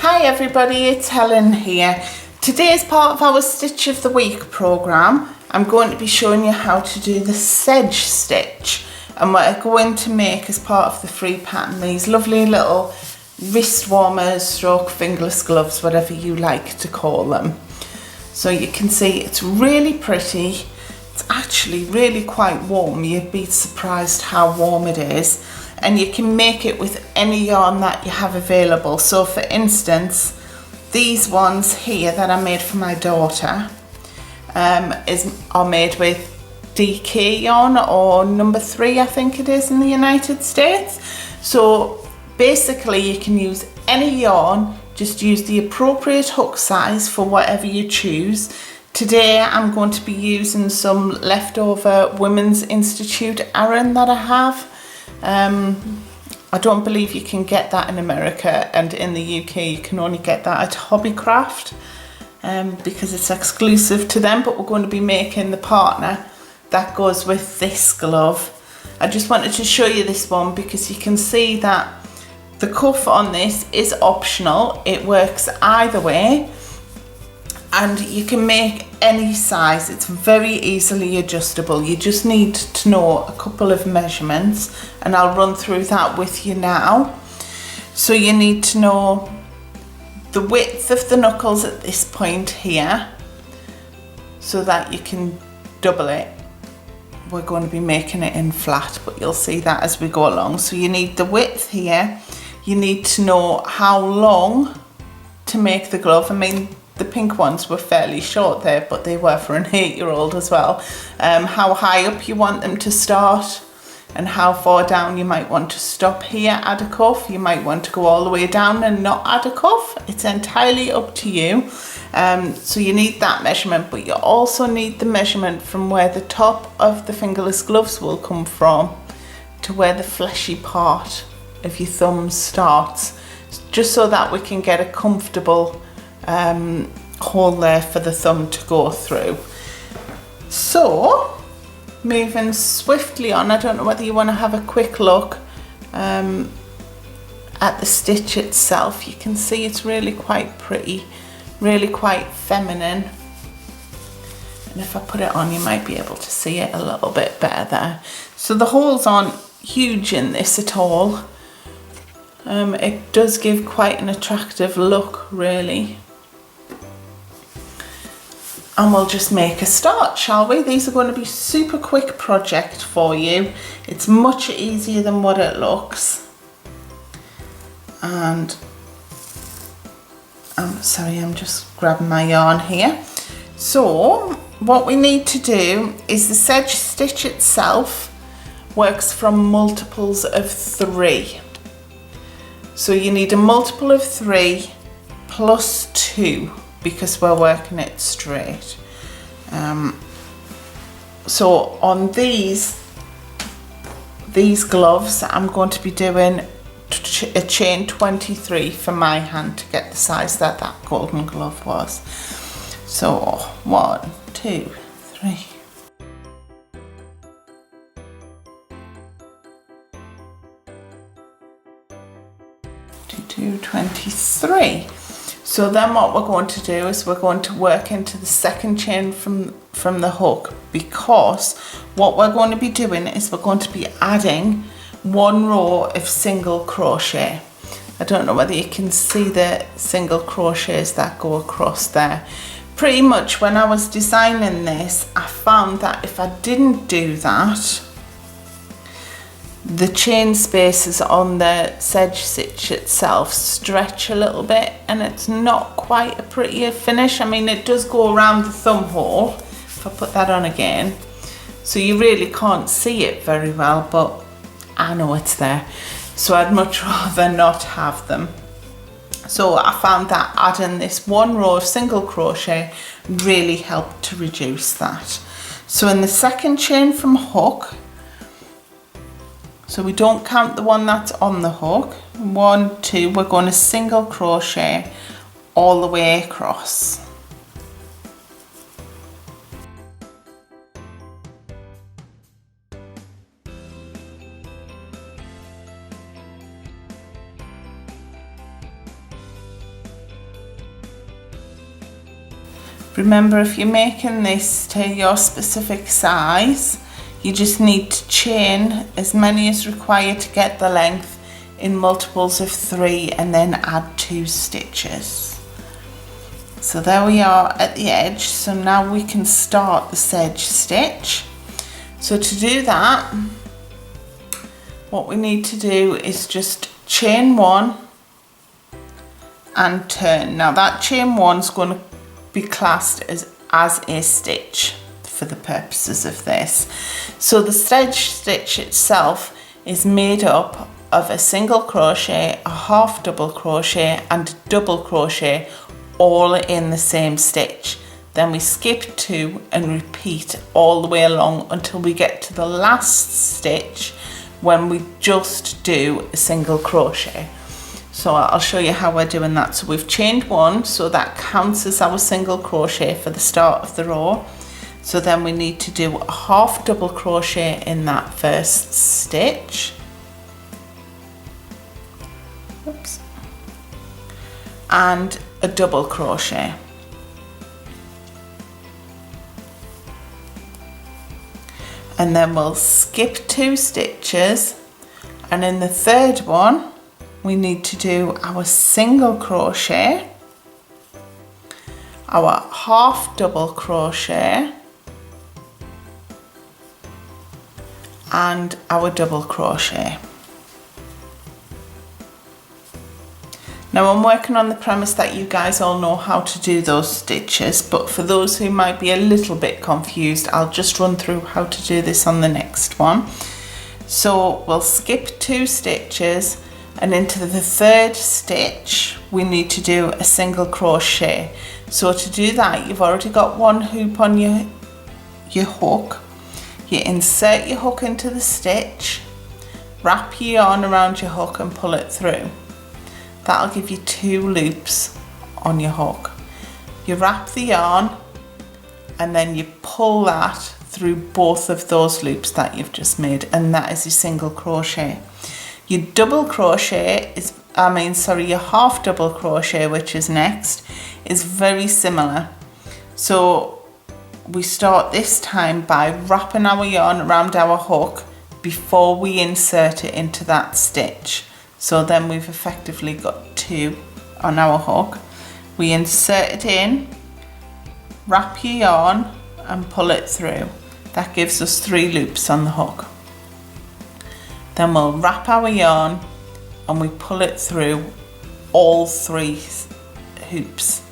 Hi everybody, it's Helen here. Today as part of our Stitch of the Week programme, I'm going to be showing you how to do the sedge stitch, and we're going to make, as part of the free pattern, these lovely little wrist warmers stroke fingerless gloves, whatever you like to call them. So you can see it's really pretty. It's actually really quite warm. You'd be surprised how warm it is. And you can make it with any yarn that you have available. So for instance, these ones here that I made for my daughter are made with DK yarn, or number 3 I think it is in the United States. So basically you can use any yarn, just use the appropriate hook size for whatever you choose. Today I'm going to be using some leftover Women's Institute Aran that I have. I don't believe you can get that in America, and in the UK you can only get that at Hobbycraft because it's exclusive to them, but we're going to be making the partner that goes with this glove. I just wanted to show you this one because you can see that the cuff on this is optional. It works either way, and you can make any size. It's very easily adjustable. You just need to know a couple of measurements, and I'll run through that with you now. So you need to know the width of the knuckles at this point here so that you can double it. We're going to be making it in flat, but you'll see that as we go along. So you need the width here. You need to know how long to make the glove. I mean, the pink ones were fairly short there, but they were for an 8-year-old as well. How high up you want them to start and how far down you might want to stop here, add a cuff. You might want to go all the way down and not add a cuff. It's entirely up to you. So you need that measurement, but you also need the measurement from where the top of the fingerless gloves will come from to where the fleshy part of your thumb starts, just so that we can get a comfortable hole there for the thumb to go through. So moving swiftly on, I don't know whether you want to have a quick look at the stitch itself. You can see it's really quite pretty, really quite feminine, and if I put it on you might be able to see it a little bit better there. So the holes aren't huge in this at all. It does give quite an attractive look, really. And we'll just make a start, shall we? These are going to be super quick project for you. It's much easier than what it looks. And I'm sorry, I'm just grabbing my yarn here. So what we need to do is the sedge stitch itself works from multiples of 3. So you need a multiple of 3 plus 2. Because we're working it straight. So on these gloves, I'm going to be doing a chain 23 for my hand to get the size that that golden glove was. So 1, 2, 3. 23. So then what we're going to do is we're going to work into the second chain from the hook, because what we're going to be doing is we're going to be adding 1 row of single crochet. I don't know whether you can see the single crochets that go across there. Pretty much when I was designing this, I found that if I didn't do that, the chain spaces on the sedge stitch itself stretch a little bit, and it's not quite a pretty finish. I mean, it does go around the thumb hole, if I put that on again, so you really can't see it very well, but I know it's there, so I'd much rather not have them. So I found that adding this 1 row of single crochet really helped to reduce that. So in the second chain from hook, so we don't count the one that's on the hook, 1, 2, we're going to single crochet all the way across. Remember, if you're making this to your specific size, you just need to chain as many as required to get the length in multiples of 3 and then add 2 stitches. So there we are at the edge. So now we can start the sedge stitch. So to do that, what we need to do is just chain 1 and turn. Now that chain 1 is going to be classed as a stitch for the purposes of this. So the sedge stitch itself is made up of a single crochet, a half double crochet and a double crochet, all in the same stitch. Then we skip 2 and repeat all the way along until we get to the last stitch, when we just do a single crochet. So I'll show you how we're doing that. So we've chained 1, so that counts as our single crochet for the start of the row. So then we need to do a half double crochet in that first stitch. Oops. And a double crochet. And then we'll skip 2 stitches, and in the third one we need to do our single crochet, our half double crochet and our double crochet. Now I'm working on the premise that you guys all know how to do those stitches, but for those who might be a little bit confused, I'll just run through how to do this on the next one. So we'll skip 2 stitches, and into the third stitch we need to do a single crochet. So to do that, you've already got 1 hoop on your hook. You insert your hook into the stitch, wrap your yarn around your hook and pull it through. That'll give you 2 loops on your hook. You wrap the yarn and then you pull that through both of those loops that you've just made, and that is your single crochet. Your double crochet is, your half double crochet, which is next, is very similar. So we start this time by wrapping our yarn around our hook before we insert it into that stitch. So then we've effectively got 2 on our hook. We insert it in, wrap your yarn and pull it through. That gives us 3 loops on the hook. Then we'll wrap our yarn and we pull it through all 3 hoops.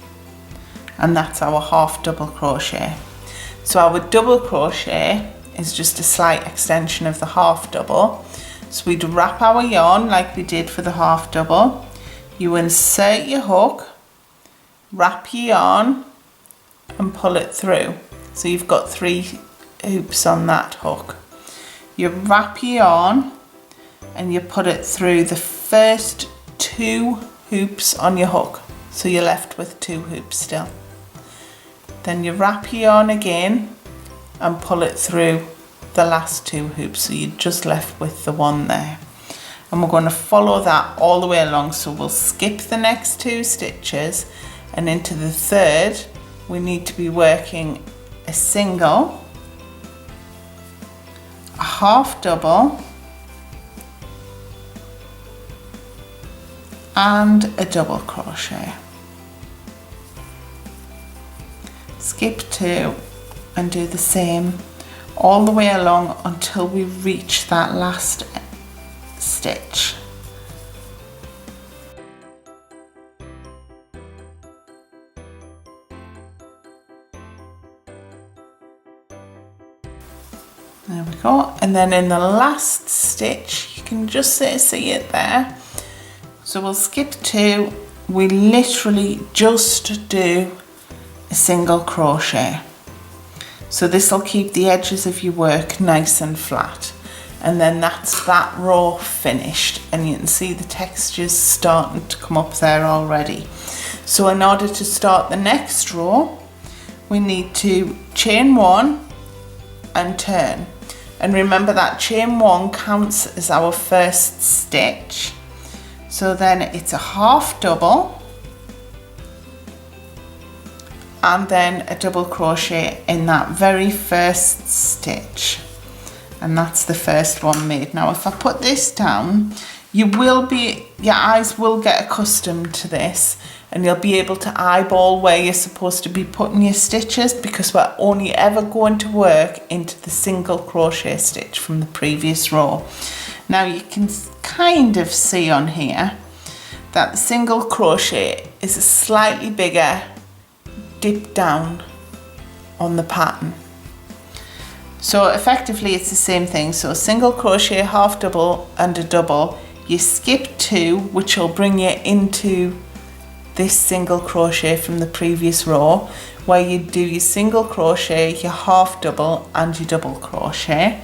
And that's our half double crochet. So our double crochet is just a slight extension of the half double. So we'd wrap our yarn like we did for the half double. You insert your hook, wrap your yarn and pull it through. So you've got 3 hoops on that hook. You wrap your yarn and you put it through the first 2 hoops on your hook. So you're left with 2 hoops still. Then you wrap your yarn again and pull it through the last 2 hoops, so you're just left with the 1 there. And we're going to follow that all the way along. So we'll skip the next 2 stitches, and into the third we need to be working a single, a half double and a double crochet. Skip 2 and do the same all the way along until we reach that last stitch. There we go. And then in the last stitch, you can just see it there. So we'll skip 2. We literally just do a single crochet. So this will keep the edges of your work nice and flat. And then that's that row finished, and you can see the textures starting to come up there already. So in order to start the next row, we need to chain 1 and turn. And remember that chain 1 counts as our first stitch. So then it's a half double, and then a double crochet in that very first stitch, and that's the first one made. Now if I put this down, your eyes will get accustomed to this, and you'll be able to eyeball where you're supposed to be putting your stitches, because we're only ever going to work into the single crochet stitch from the previous row. Now you can kind of see on here that the single crochet is a slightly bigger dip down on the pattern. So effectively it's the same thing. So single crochet, half double and a double. You skip 2, which will bring you into this single crochet from the previous row, where you do your single crochet, your half double and your double crochet.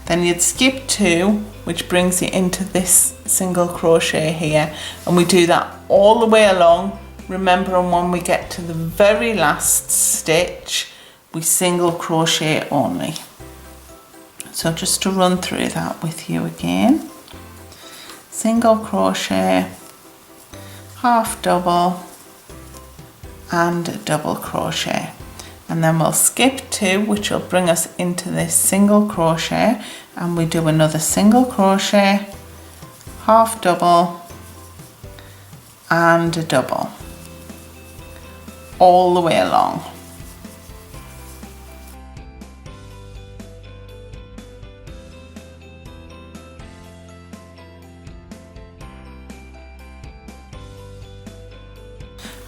Then you'd skip 2, which brings you into this single crochet here, and we do that all the way along. Remembering when we get to the very last stitch, we single crochet only. So just to run through that with you again: single crochet, half double and a double crochet, and then we'll skip 2, which will bring us into this single crochet, and we do another single crochet, half double and a double all the way along.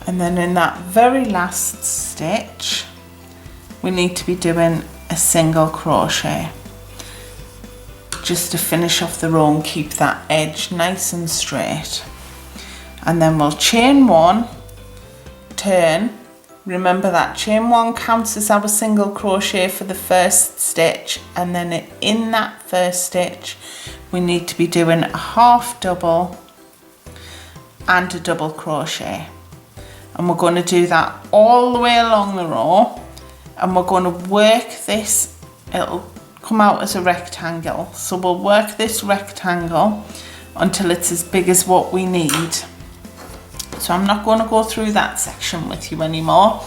And then in that very last stitch, we need to be doing a single crochet just to finish off the row and keep that edge nice and straight. And then we'll chain 1, turn. Remember that chain 1 counts as our single crochet for the first stitch, and then in that first stitch we need to be doing a half double and a double crochet. And we're going to do that all the way along the row, and we're going to work this. It'll come out as a rectangle, so we'll work this rectangle until it's as big as what we need. So I'm not going to go through that section with you anymore,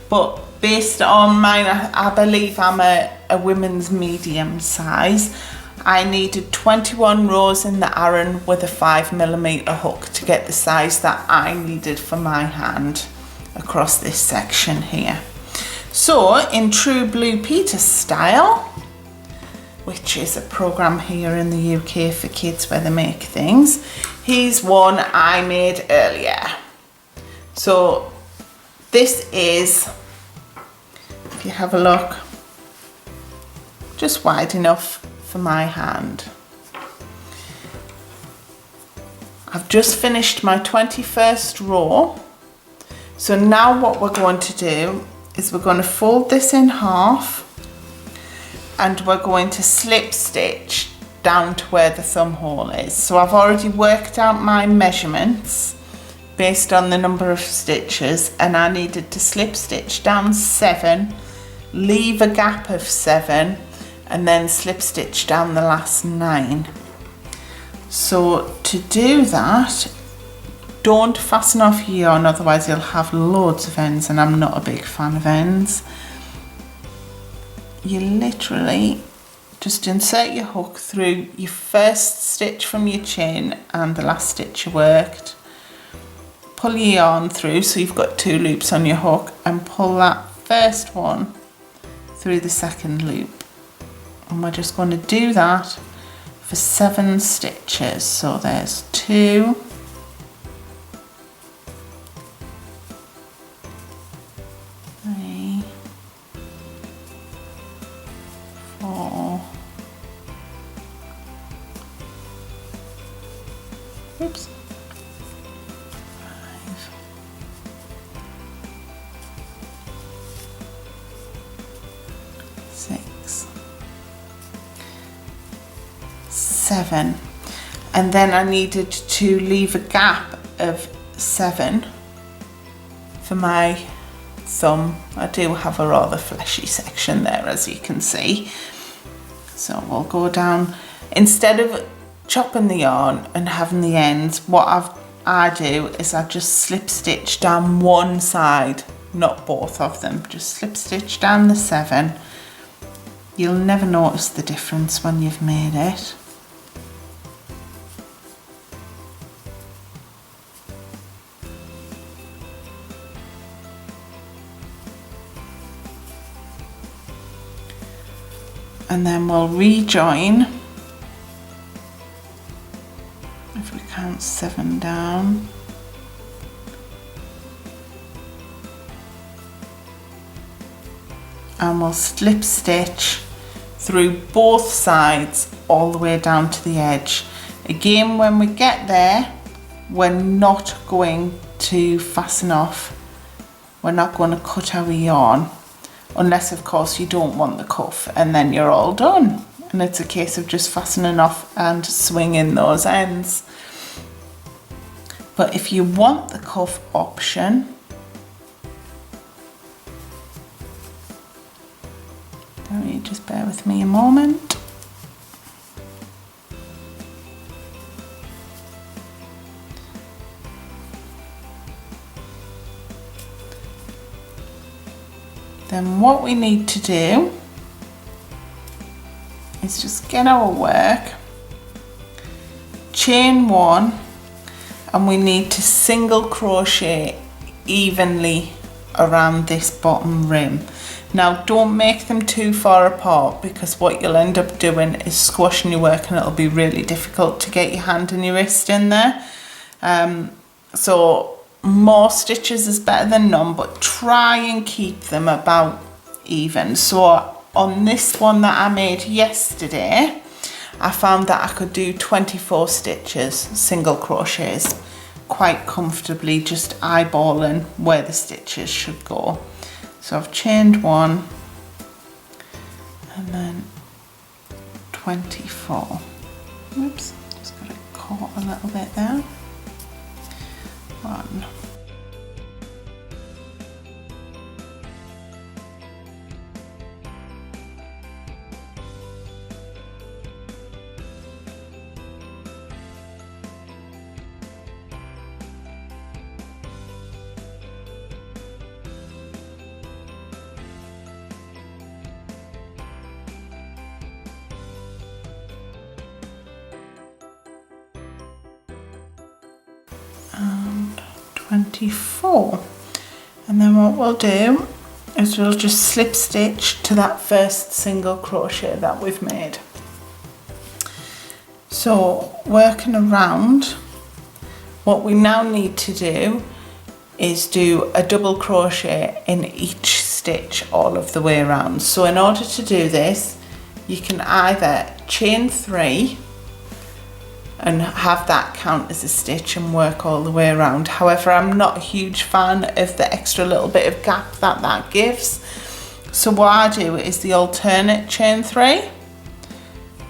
but based on mine, I believe I'm a women's medium size. I needed 21 rows in the Aran with a 5mm hook to get the size that I needed for my hand across this section here. So in true Blue Peter style, which is a program here in the UK for kids where they make things, here's one I made earlier. So this is, if you have a look, just wide enough for my hand. I've just finished my 21st row. So now what we're going to do is we're going to fold this in half, and we're going to slip stitch down to where the thumb hole is. So I've already worked out my measurements based on the number of stitches, and I needed to slip stitch down 7, leave a gap of 7, and then slip stitch down the last 9. So to do that, don't fasten off your yarn, otherwise you'll have loads of ends, and I'm not a big fan of ends. You literally just insert your hook through your first stitch from your chain and the last stitch you worked. Pull your yarn through so you've got 2 loops on your hook, and pull that first one through the second loop. And we're just going to do that for 7 stitches. So there's 2, 3, 4, oops, 5, 6, 7, and then I needed to leave a gap of 7 for my thumb. I do have a rather fleshy section there, as you can see. So we'll go down, instead of chopping the yarn and having the ends, what I do is I just slip stitch down one side not both of them. Just slip stitch down the 7. You'll never notice the difference when you've made it. And then we'll rejoin. If we count 7 down. And we'll slip stitch through both sides all the way down to the edge. Again, when we get there, we're not going to fasten off. We're not going to cut our yarn, unless of course you don't want the cuff, and then you're all done. And it's a case of just fastening off and swinging those ends. But if you want the cuff option, just bear with me a moment. Then what we need to do is just get our work, chain 1, and we need to single crochet evenly around this bottom rim. Now don't make them too far apart, because what you'll end up doing is squashing your work and it'll be really difficult to get your hand and your wrist in there. So more stitches is better than none, but try and keep them about even. So on this one that I made yesterday, I found that I could do 24 stitches, single crochets, quite comfortably, just eyeballing where the stitches should go. So I've chained 1 and then 24. Oops, just got it caught a little bit there. 1. And 24. And then what we'll do is we'll just slip stitch to that first single crochet that we've made. So working around, what we now need to do is do a double crochet in each stitch all of the way around. So in order to do this, you can either chain 3 and have that count as a stitch and work all the way around. However, I'm not a huge fan of the extra little bit of gap that that gives. So what I do is the alternate chain 3.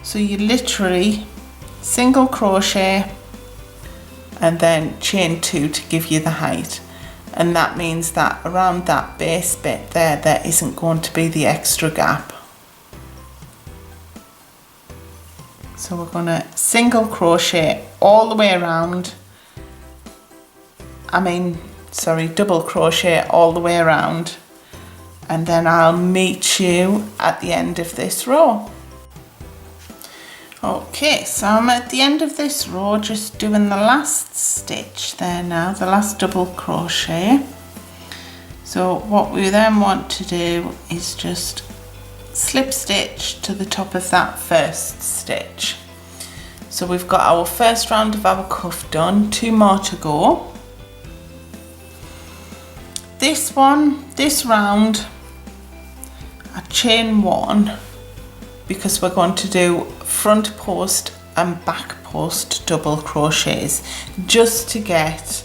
So you literally single crochet and then chain 2 to give you the height. And that means that around that base bit there, there isn't going to be the extra gap. So we're going to single crochet all the way around. Double crochet all the way around. And then I'll meet you at the end of this row. Okay, so I'm at the end of this row, just doing the last stitch there now, the last double crochet. So what we then want to do is just slip stitch to the top of that first stitch. So we've got our first round of our cuff done, 2 more to go. This round, I chain 1 because we're going to do front post and back post double crochets just to get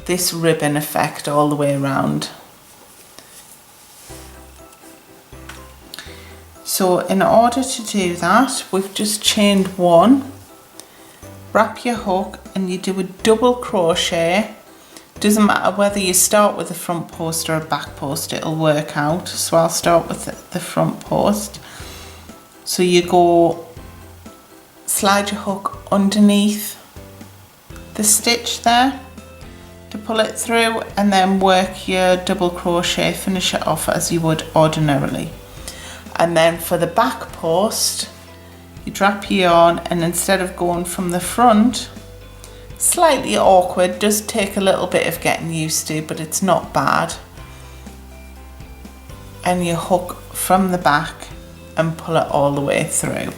this ribbon effect all the way around. So in order to do that, we've just chained 1, wrap your hook and you do a double crochet. Doesn't matter whether you start with a front post or a back post, it'll work out. So I'll start with the front post. So you go, slide your hook underneath the stitch there, to pull it through, and then work your double crochet, finish it off as you would ordinarily. And then for the back post, you wrap your yarn, and instead of going from the front, slightly awkward, does take a little bit of getting used to, but it's not bad, and you hook from the back and pull it all the way through.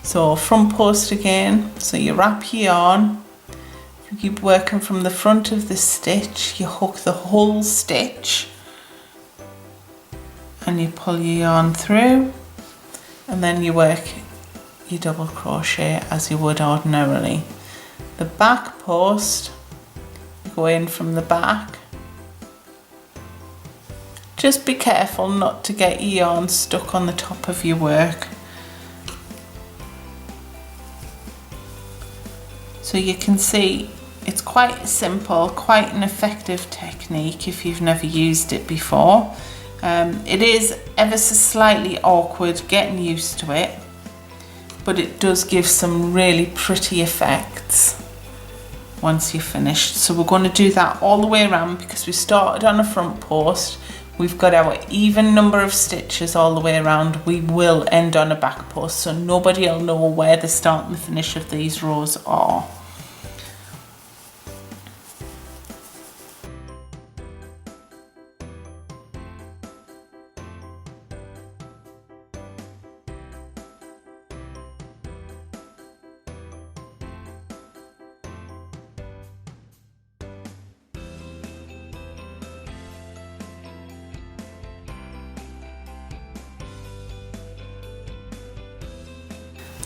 So front post again, so you wrap your yarn, you keep working from the front of the stitch, you hook the whole stitch and you pull your yarn through, and then you work your double crochet as you would ordinarily. The back post, you go in from the back. Just be careful not to get your yarn stuck on the top of your work. So you can see it's quite simple, quite an effective technique if you've never used it before. It is ever so slightly awkward getting used to it, but it does give some really pretty effects once you're finished. So we're going to do that all the way around because we started on a front post. We've got our even number of stitches all the way around. We will end on a back post, so nobody will know where the start and the finish of these rows are.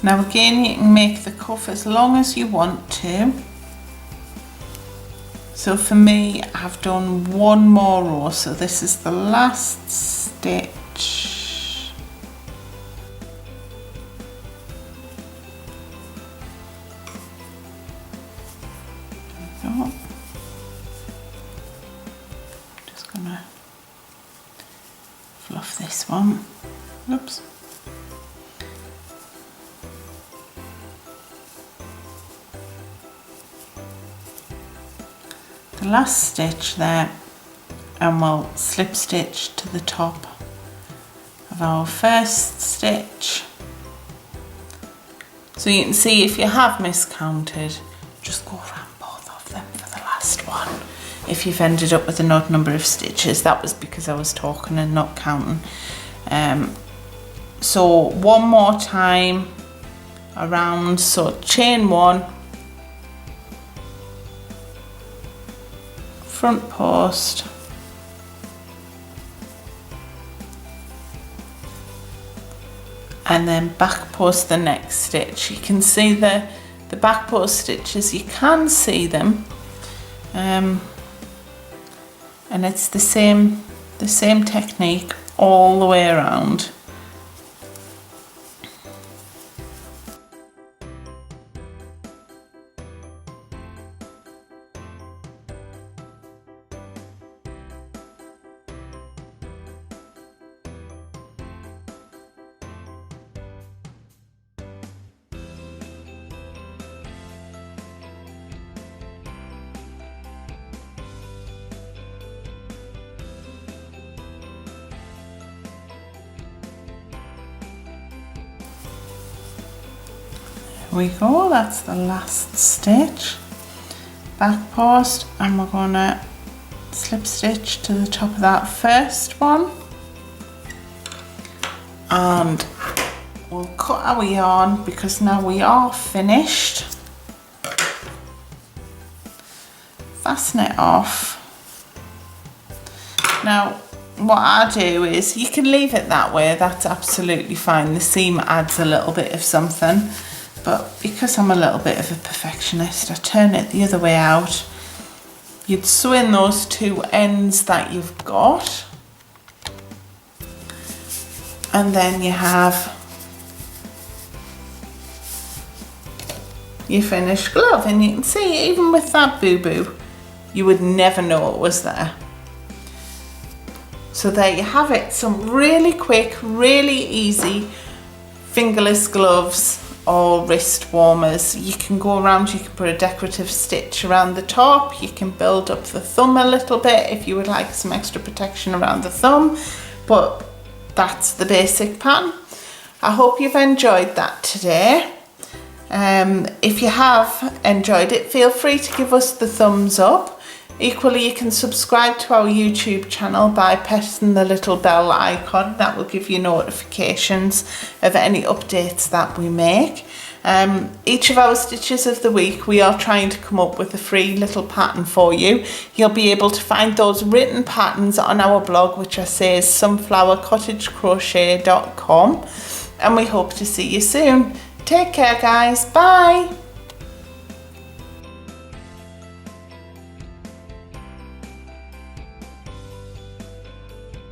Now again, you can make the cuff as long as you want to. So for me, I've done one more row, so this is the last stitch. There we go. Just gonna fluff this one. Oops. The last stitch there, and we'll slip stitch to the top of our first stitch. So you can see if you have miscounted, just go around both of them for the last one. If you've ended up with an odd number of stitches, that was because I was talking and not counting. So one more time around, so chain one, front post, and then back post the next stitch. You can see the back post stitches, you can see them, and it's the same technique all the way around. There we go, that's the last stitch. Back post, and we're gonna slip stitch to the top of that first one, and we'll cut our yarn because now we are finished. Fasten it off. Now what I do is, you can leave it that way, that's absolutely fine. The seam adds a little bit of something. But because I'm a little bit of a perfectionist, I turn it the other way out. You'd sew in those two ends that you've got, and then you have your finished glove. And you can see, even with that boo-boo, you would never know it was there. So there you have it, some really quick, really easy fingerless gloves. or wrist warmers. You can go around, you can put a decorative stitch around the top, you can build up the thumb a little bit if you would like some extra protection around the thumb, but that's the basic pattern. I hope you've enjoyed that today. If you have enjoyed it, feel free to give us the thumbs up. Equally, you can subscribe to our YouTube channel by pressing the little bell icon. That will give you notifications of any updates that we make. Each of our stitches of the week, we are trying to come up with a free little pattern for you. You'll be able to find those written patterns on our blog, which I say is sunflowercottagecrochet.com. And we hope to see you soon. Take care, guys. Bye.